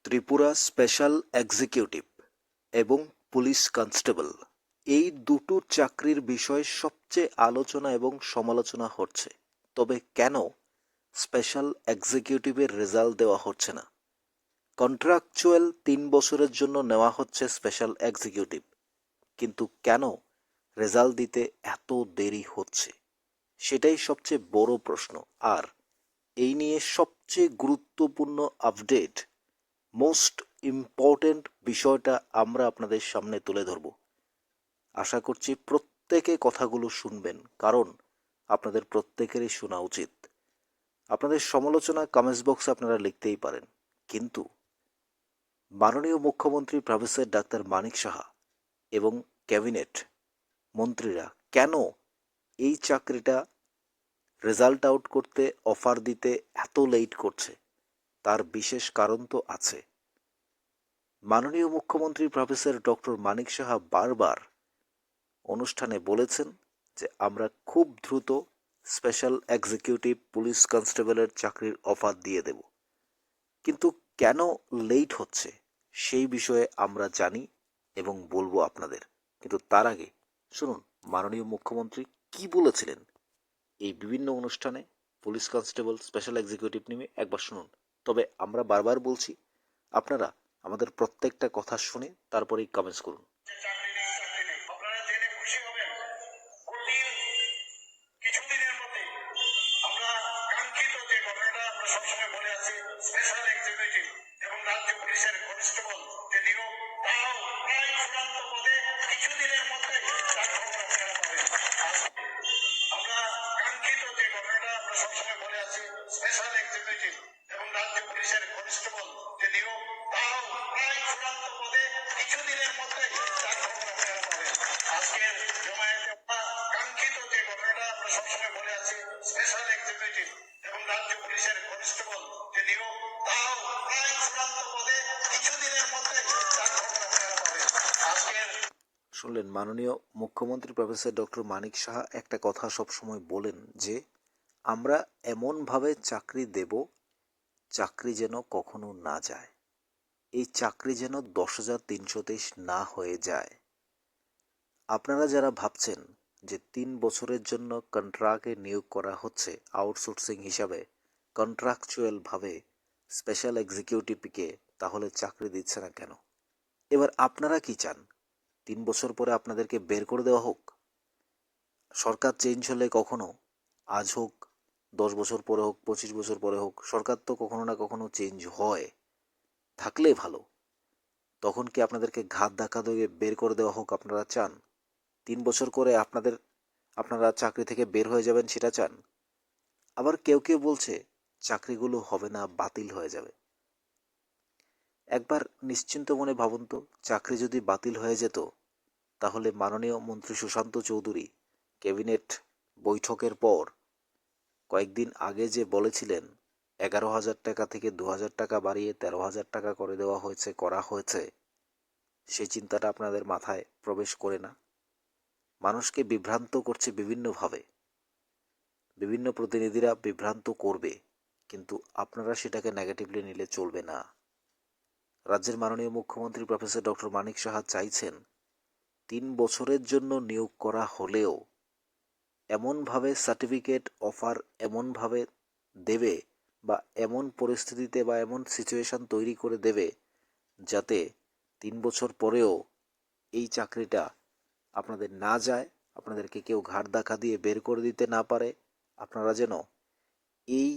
Tripura special executive এবং police constable এই দুটো চাকরির বিষয়ে সবচেয়ে আলোচনা এবং সমালোচনা হচ্ছে। তবে কেন স্পেশাল এক্সিকিউটিভের রেজাল্ট দেওয়া হচ্ছে না? কন্ট্রাকচুয়াল ৩ বছরের জন্য নেওয়া হচ্ছে স্পেশাল এক্সিকিউটিভ, কিন্তু কেন রেজাল্ট দিতে এত দেরি হচ্ছে? সেটাই সবচেয়ে বড় প্রশ্ন। আর এই নিয়ে সবচেয়ে গুরুত্বপূর্ণ আপডেট, মোস্ট ইম্পর্টেন্ট বিষয়টা আমরা আপনাদের সামনে তুলে ধরব। আশা করছি প্রত্যেকে কথাগুলো শুনবেন, কারণ আপনাদের প্রত্যেকেরই শোনা উচিত। আপনাদের সমালোচনা কমেন্টস বক্সে আপনারা লিখতেই পারেন, কিন্তু মাননীয় মুখ্যমন্ত্রী প্রফেসর ডাক্তার মানিক সাহা এবং ক্যাবিনেট মন্ত্রীরা কেন এই চাকরিটা রেজাল্ট আউট করতে, অফার দিতে এত লেট করছে, তার বিশেষ কারণ তো আছে। মাননীয় মুখ্যমন্ত্রী প্রফেসর ডক্টর মানিক সাহা বারবার অনুষ্ঠানে বলেছেন যে আমরা খুব দ্রুত স্পেশাল এক্সিকিউটিভ পুলিশ কনস্টেবলের চাকরির অফার দিয়ে দেব, কিন্তু কেন লেট হচ্ছে সেই বিষয়ে আমরা জানি এবং বলবো আপনাদের। কিন্তু তার আগে শুনুন মাননীয় মুখ্যমন্ত্রী কি বলেছিলেন এই বিভিন্ন অনুষ্ঠানে পুলিশ কনস্টেবল স্পেশাল এক্সিকিউটিভ নিয়ে একবার শুনুন। তবে আমরা বারবার বলছি, আপনারা আমাদের প্রত্যেকটা কথা শুনে তারপরেই কমেন্টস করুন। স্পেশাল এক্সিকিউটিভ এবং রাজ্য পুলিশের কনস্টেবল যে নিয়োগ, তাও প্রায় চূড়ান্ত পদে কিছুদিনের মধ্যে আজকের জমায়েতে কাঙ্ক্ষিত যে ঘটনাটা আমরা সবসময় বলে আছি, স্পেশাল এক্সিকিউটিভ এবং রাজ্য পুলিশের কনস্টেবল যে নিয়োগ, তাও প্রায় চূড়ান্ত পদে কিছুদিনের মধ্যে আজকের শুনলেন মাননীয় মুখ্যমন্ত্রী প্রফেসর ডক্টর মানিক সাহা একটা কথা সবসময় বলেন যে আমরা এমনভাবে চাকরি দেব, চাকরি যেন কখনো না যায়। এই চাকরি যেন 10,323 না হয়ে যায়। আপনারা যারা ভাবছেন যে 3 বছরের জন্য কন্ট্রাক্টে নিয়োগ করা হচ্ছে আউটসোর্সিং হিসাবে, কন্ট্রাকচুয়ালভাবে স্পেশাল এক্সিকিউটিভকে, তাহলে চাকরি দিচ্ছে না কেন? এবার আপনারা কি চান? 3 বছর পরে আপনাদেরকে বের করে দেওয়া হোক? সরকার চেঞ্জ হলে কখনো, আজ হোক, 10 বছর পরে হোক, 25 বছর পরে হোক, সরকার তো কখনো না কখনো চেঞ্জ হয়, থাকলে ভালো। তখন কি আপনাদেরকে ঘাত ধাক্কা দিয়ে বের করে দেওয়া হোক আপনারা চান? 3 বছর করে আপনারা চাকরি থেকে বের হয়ে যাবেন সেটা চান? আবার কেউ কেউ বলছে চাকরিগুলো হবে না, বাতিল হয়ে যাবে। একবার নিশ্চিন্ত মনে ভাবুন তো, চাকরি যদি বাতিল হয়ে যেত, তাহলে মাননীয় মন্ত্রী সুশান্ত চৌধুরী ক্যাবিনেট বৈঠকের পর কয়েকদিন আগে যে বলেছিলেন 11,000 টাকা থেকে 2,000 টাকা বাড়িয়ে 13,000 টাকা করে দেওয়া করা হয়েছে, সেই চিন্তাটা আপনাদের মাথায় প্রবেশ করে না? মানুষকে বিভ্রান্ত করছে বিভিন্নভাবে, বিভিন্ন প্রতিনিধিরা বিভ্রান্ত করবে, কিন্তু আপনারা সেটাকে নেগেটিভলি নিলে চলবে না। রাজ্যের মাননীয় মুখ্যমন্ত্রী প্রফেসর ডক্টর মানিক সাহা চাইছেন 3 বছরের জন্য নিয়োগ করা হলেও এমনভাবে সার্টিফিকেট অফার এমনভাবে দেবে, বা এমন পরিস্থিতিতে বা এমন সিচুয়েশন তৈরি করে দেবে, যাতে 3 বছর পরেও এই চাকরিটা আপনাদের না যায়, আপনাদেরকে কেউ ঘাট ধাক্কা দিয়ে বের করে দিতে না পারে। আপনারা যেন এই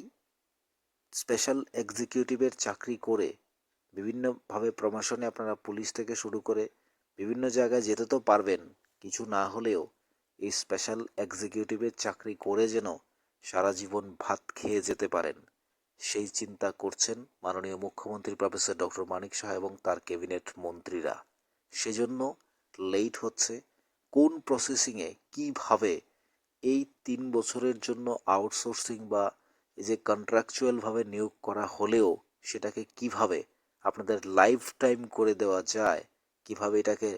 স্পেশাল এক্সিকিউটিভের চাকরি করে বিভিন্নভাবে প্রমোশনে আপনারা পুলিশ থেকে শুরু করে বিভিন্ন জায়গায় যেতে তো পারবেন, কিছু না হলেও এই স্পেশাল এক্সিকিউটিভের চাকরি করে যেন সারা জীবন ভাত খেয়ে যেতে পারেন, সেই চিন্তা করছেন মাননীয় মুখ্যমন্ত্রী প্রফেসর ডক্টর মানিক সাহা এবং তার ক্যাবিনেট মন্ত্রীরা। সেজন্য লেট হচ্ছে। কোন প্রসেসিংয়ে কিভাবে এই 3 বছরের জন্য আউটসোর্সিং বা এই যে কন্ট্রাকচুয়ালভাবে নিয়োগ করা হলেও সেটাকে কিভাবে আপনাদের লাইফ টাইম করে দেওয়া যায়, কিভাবে এটাকে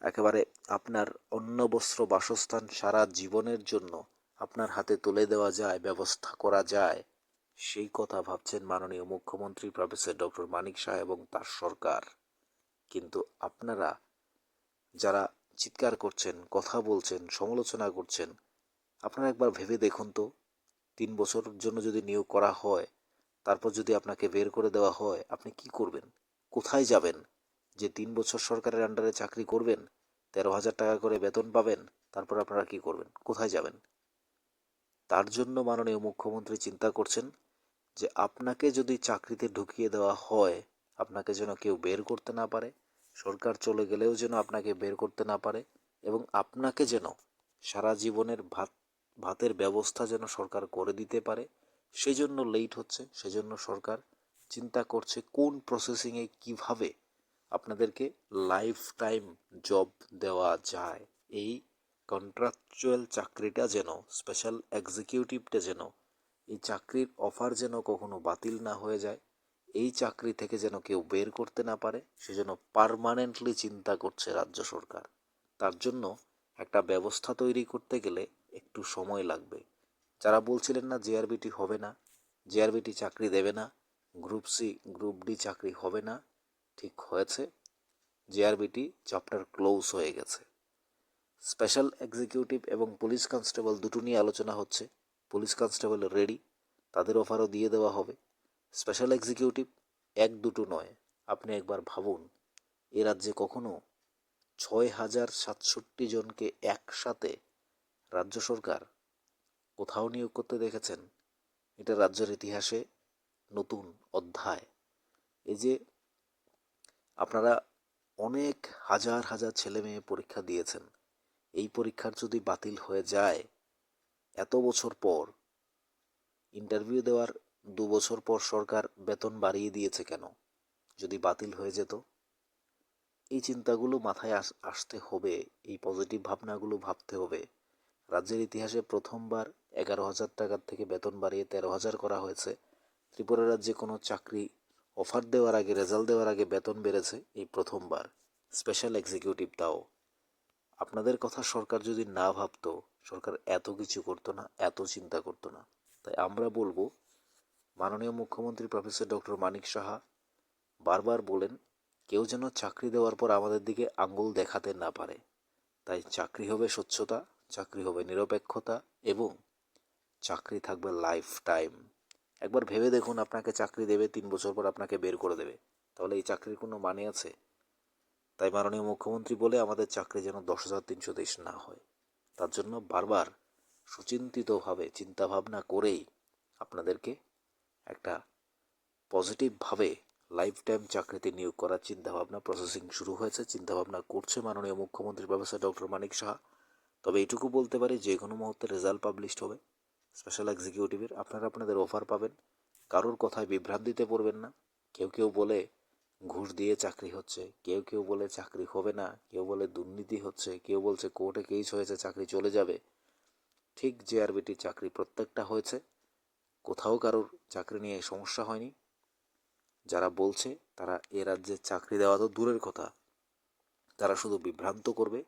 একেবারে আপনার অন্ন বস্ত্র বাসস্থান সারা জীবনের জন্য আপনার হাতে তুলে দেওয়া যায়, ব্যবস্থা করা যায়, সেই কথা ভাবছেন মাননীয় মুখ্যমন্ত্রী প্রফেসর ডক্টর মানিক শাহ এবং তার সরকার। কিন্তু আপনারা যারা চিৎকার করছেন, কথা বলছেন, সমালোচনা করছেন, আপনারা একবার ভেবে দেখুন তো, 3 বছরের জন্য যদি নিয়োগ করা হয়, তারপর যদি আপনাকে বের করে দেওয়া হয়, আপনি কি করবেন? কোথায় যাবেন? যে 3 বছর সরকারের আন্ডারে চাকরি করবেন, 13,000 টাকা করে বেতন পাবেন, তারপর আপনারা কি করবেন? কোথায় যাবেন? তার জন্য মাননীয় মুখ্যমন্ত্রী চিন্তা করছেন যে আপনাকে যদি চাকরিতে ঢুকিয়ে দেওয়া হয়, আপনাকে যেন কেউ বের করতে না পারে, সরকার চলে গেলেও যেন আপনাকে বের করতে না পারে, এবং আপনাকে যেন সারা জীবনের ভাতের ব্যবস্থা যেন সরকার করে দিতে পারে। সেই জন্য লেট হচ্ছে, সেজন্য সরকার চিন্তা করছে কোন প্রসেসিংয়ে কিভাবে আপনাদেরকে লাইফ টাইম জব দেওয়া যায়। এই কন্ট্রাকচুয়াল চাকরিটা যেন, স্পেশাল এক্সিকিউটিভটা যেন, এই চাকরির অফার যেন কখনো বাতিল না হয়ে যায়, এই চাকরি থেকে যেন কেউ বের করতে না পারে, সেজন্য পার্মানেন্টলি চিন্তা করছে রাজ্য সরকার। তার জন্য একটা ব্যবস্থা তৈরি করতে গেলে একটু সময় লাগবে। যারা বলছিলেন না জেআরবিটি হবে না, জেআরবিটি চাকরি দেবে না, গ্রুপ সি গ্রুপ ডি চাকরি হবে না, ঠিক হয়েছে। জেআরবিটি চ্যাপ্টার ক্লোজ হয়ে গেছে। স্পেশাল এক্সিকিউটিভ এবং পুলিশ কনস্টেবল দুটো নিয়ে আলোচনা হচ্ছে। পুলিশ কনস্টেবল রেডি, তাদের অফারও দিয়ে দেওয়া হবে। স্পেশাল এক্সিকিউটিভ এক দুটো নয়, আপনি একবার ভাবুন, এ রাজ্যে কখনো 6,067 জনকে একসাথে রাজ্য সরকার কোথাও নিয়োগ করতে দেখেছেন? এটা রাজ্যের ইতিহাসে নতুন অধ্যায়। এই যে আপনারা অনেক হাজার হাজার ছেলে মেয়ে পরীক্ষা দিয়েছেন, এই পরীক্ষার যদি বাতিল হয়ে যায়, এত বছর পর ইন্টারভিউ দেওয়ার 2 বছর পর সরকার বেতন বাড়িয়ে দিয়েছে কেন? যদি বাতিল হয়ে যেত? এই চিন্তাগুলো মাথায় আসতে হবে, এই পজিটিভ ভাবনাগুলো ভাবতে হবে। রাজ্যের ইতিহাসে প্রথমবার 11,000 টাকার থেকে বেতন বাড়িয়ে 13,000 করা হয়েছে। ত্রিপুরা রাজ্যে কোনো চাকরি অফার দেওয়ার আগে, রেজাল্ট দেওয়ার আগে বেতন বেড়েছে এই প্রথমবার, স্পেশাল এক্সিকিউটিভ তাও। আপনাদের কথা সরকার যদি না ভাবতো, সরকার এত কিছু করতো না, এত চিন্তা করতো না। তাই আমরা বলবো, মাননীয় মুখ্যমন্ত্রী প্রফেসর ডক্টর মানিক সাহা বারবার বলেন, কেউ যেন চাকরি দেওয়ার পর আমাদের দিকে আঙ্গুল দেখাতে না পারে। তাই চাকরি হবে স্বচ্ছতা, চাকরি হবে নিরপেক্ষতা, এবং চাকরি থাকবে লাইফ টাইম। একবার ভেবে দেখুন, আপনাকে চাকরি দেবে, 3 বছর পর আপনাকে বের করে দেবে, তাহলে এই চাকরির কোনো মানে আছে? তাই মাননীয় মুখ্যমন্ত্রী বলে আমাদের চাকরি যেন 10,323 না হয়। তার জন্য বারবার সুচিন্তিতভাবে চিন্তাভাবনা করেই আপনাদেরকে একটা পজিটিভভাবে লাইফ টাইম চাকরিতে নিয়োগ করার চিন্তাভাবনা, প্রসেসিং শুরু হয়েছে, চিন্তাভাবনা করছে মাননীয় মুখ্যমন্ত্রী প্রফেসর ডক্টর মানিক সাহা। তবে এইটুকু বলতে পারি, যে কোনো মুহূর্তে রেজাল্ট পাবলিশড হবে স্পেশাল এক্সিকিউটিভের, আপনারা আপনাদের অফার পাবেন। কারোর কথায় বিভ্রান্তিতে পড়বেন না। কেউ কেউ বলে ঘুষ দিয়ে চাকরি হচ্ছে, কেউ কেউ বলে চাকরি হবে না, কেউ বলে দুর্নীতি হচ্ছে, কেউ বলছে কোর্টে কেস হয়েছে চাকরি চলে যাবে। ঠিক জেআরবিটি চাকরি প্রত্যেকটা হয়েছে, কোথাও কারোর চাকরি নিয়ে সমস্যা হয়নি। যারা বলছে তারা এ রাজ্যে চাকরি দেওয়া তো দূরের কথা, তারা শুধু বিভ্রান্ত করবে,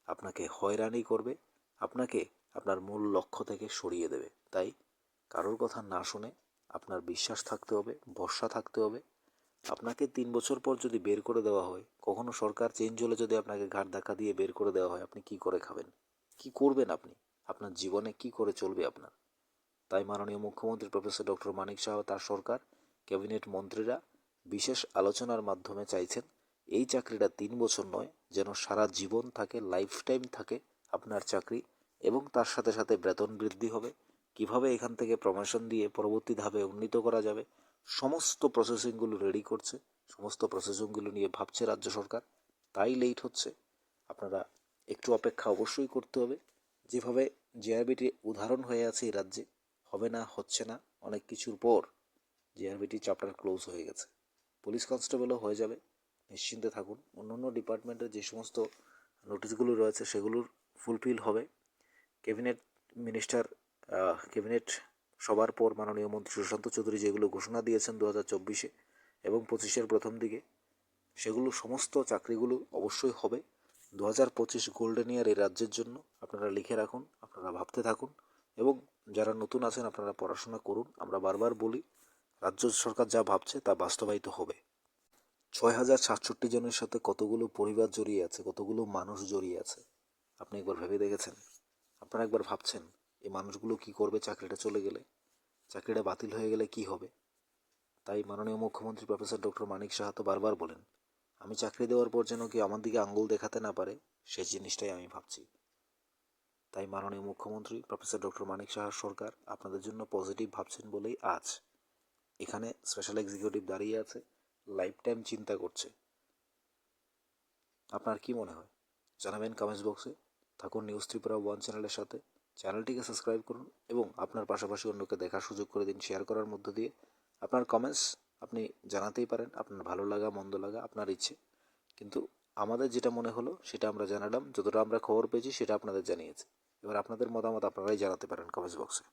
আপনাকে হয়রানি করবে, আপনাকে আপনার মূল লক্ষ্য থেকে সরিয়ে দেবে। তাই কারোর কথা না শুনে আপনার বিশ্বাস থাকতে হবে, ভরসা থাকতে হবে। আপনাকে 3 বছর পর যদি বের করে দেওয়া হয়, কখনো সরকার চেঞ্জ হলে যদি আপনাকে ঘাট ধাক্কা দিয়ে বের করে দেওয়া হয়, আপনি কি করে খাবেন? কি করবেন আপনি? আপনার জীবনে কি করে চলবে আপনার? তাই মাননীয় মুখ্যমন্ত্রী প্রফেসর ডক্টর মানিক সাহা, তার সরকার, ক্যাবিনেট মন্ত্রীরা বিশেষ আলোচনার মাধ্যমে চাইছেন এই চাকরিটা 3 বছর নয়, যেন সারা জীবন থাকে, লাইফ টাইম থাকে আপনার চাকরি, এবং তার সাথে সাথে বেতন বৃদ্ধি হবে। কিভাবে এখান থেকে প্রমোশন দিয়ে পরবর্তী ধাপে উন্নীত করা যাবে, সমস্ত প্রসেসিংগুলো রেডি করছে, সমস্ত প্রসেসিংগুলো নিয়ে ভাবছে রাজ্য সরকার। তাই লেট হচ্ছে। আপনারা একটু অপেক্ষা অবশ্যই করতে হবে। যেভাবে জেআরবিটি উদাহরণ হয়ে আছে এই রাজ্যে, হবে না, হচ্ছে না, অনেক কিছুর পর জেআরবিটি চ্যাপ্টার ক্লোজ হয়ে গেছে। পুলিশ কনস্টেবলও হয়ে যাবে, নিশ্চিন্তে থাকুন। অন্যান্য ডিপার্টমেন্টের যে সমস্ত নোটিশগুলো রয়েছে সেগুলোর ফুলফিল হবে। ক্যাবিনেট মিনিস্টার, ক্যাবিনেট সবার পর মাননীয় মন্ত্রী সুশান্ত চৌধুরী যেগুলো ঘোষণা দিয়েছেন 2024 এবং 25 প্রথম দিকে, সেগুলো সমস্ত চাকরিগুলো অবশ্যই হবে। 2025 গোল্ডেন ইয়ার এই রাজ্যের জন্য আপনারা লিখে রাখুন, আপনারা ভাবতে থাকুন, এবং যারা নতুন আছেন আপনারা পড়াশোনা করুন। আমরা বারবার বলি রাজ্য সরকার যা ভাবছে তা বাস্তবায়িত হবে। 6,067 জনের সাথে কতগুলো পরিবার জড়িয়ে আছে, কতগুলো মানুষ জড়িয়ে আছে আপনি একবার ভেবে দেখেছেন? আপনারা একবার ভাবছেন এই মানুষগুলো কি করবে চাকরিটা চলে গেলে, চাকরিটা বাতিল হয়ে গেলে কি হবে? তাই মাননীয় মুখ্যমন্ত্রী প্রফেসর ডক্টর মানিক সাহা তো বারবার বলেন আমি চাকরি দেওয়ার পর যেন কি আমার দিকে আঙ্গুল দেখাতে না পারে, সেই জিনিসটাই আমি ভাবছি। তাই মাননীয় মুখ্যমন্ত্রী প্রফেসর ডক্টর মানিক সাহার সরকার আপনাদের জন্য পজিটিভ ভাবছেন বলেই আজ এখানে স্পেশাল এক্সিকিউটিভ দাঁড়িয়ে আছে, লাইফ টাইম চিন্তা করছে। আপনার কি মনে হয় জানাবেন কমেন্টস বক্সে। থাকুন নিউজ ত্রিপুরা 1 চ্যানেলের সাথে। চ্যানেলটিকে সাবস্ক্রাইব করুন এবং আপনার পাশাপাশি অন্যকে দেখার সুযোগ করে দিন শেয়ার করার মধ্য দিয়ে। আপনার কমেন্টস আপনি জানাতেই পারেন, আপনার ভালো লাগা মন্দ লাগা আপনার ইচ্ছে, কিন্তু আমাদের যেটা মনে হলো সেটা আমরা জানালাম, যতটা আমরা খবর পেয়েছি সেটা আপনাদের জানিয়েছি। এবার আপনাদের মতামত আপনারাই জানাতে পারেন কমেন্টস বক্সে।